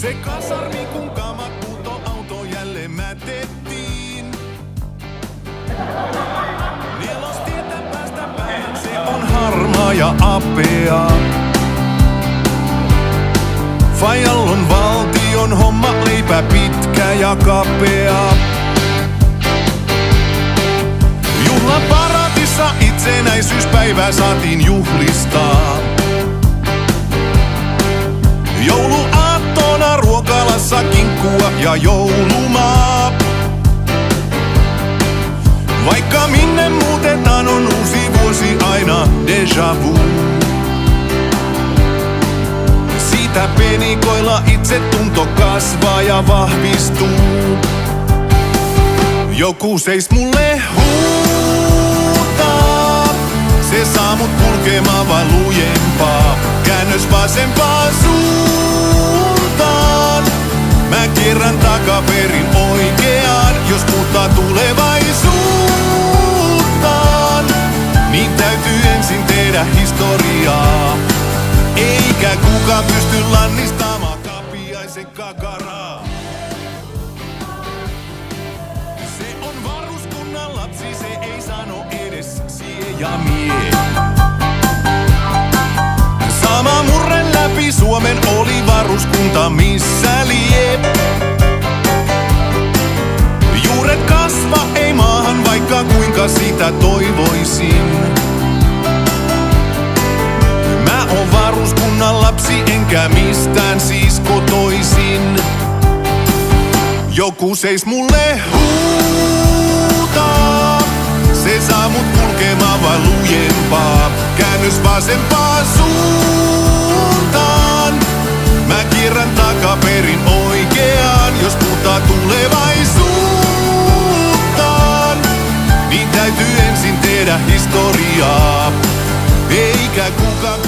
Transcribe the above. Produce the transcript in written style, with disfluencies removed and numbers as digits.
Se kasarmi kun kamat auto jälleen mätettiin. Nelostietä päästä päähän se on harmaa ja apea. Fajallon valtion homma leipä pitkä ja kapea. Juhlaparatissa itsenäisyyspäivää saatiin juhlistaa. Jouluaattona ruokalassa kinkkua ja joulumaa. Vaikka minne muutetaan on uusi vuosi aina déjà vu. Siitä penikoilla itsetunto kasvaa ja vahvistuu. Joku seis mulle huutaa. Se saa mut kulkemaan vaan lujempaa. Käännös vasempaan suuntaan. Mä kierrän takaperin oikeaan. Jos muuttaa tulevaisuuttaan, niin täytyy ensin tehdä historiaa. Eikä kukaan pysty lannistamaan kapiaisen kakaraa. Se on varuskunnan lapsi, se ei sano edes sie ja mie. Sama murre läpi Suomen oli varuskunta missä lie. Juuret kasva ei maahan, vaikka kuinka sitä toivoisin. Mä oon varuskunnan lapsi, enkä mistään siis kotoisin. Joku seis mulle huutaa. Se saa mut kulkemaan vaan lujempaa. Käännös vasempaan suuntaan. Mä kierrän takaperin oikeaan. Jos muuttaa tulevaisuuttaan, niin täytyy ensin tehdä historiaa. Eikä kukaan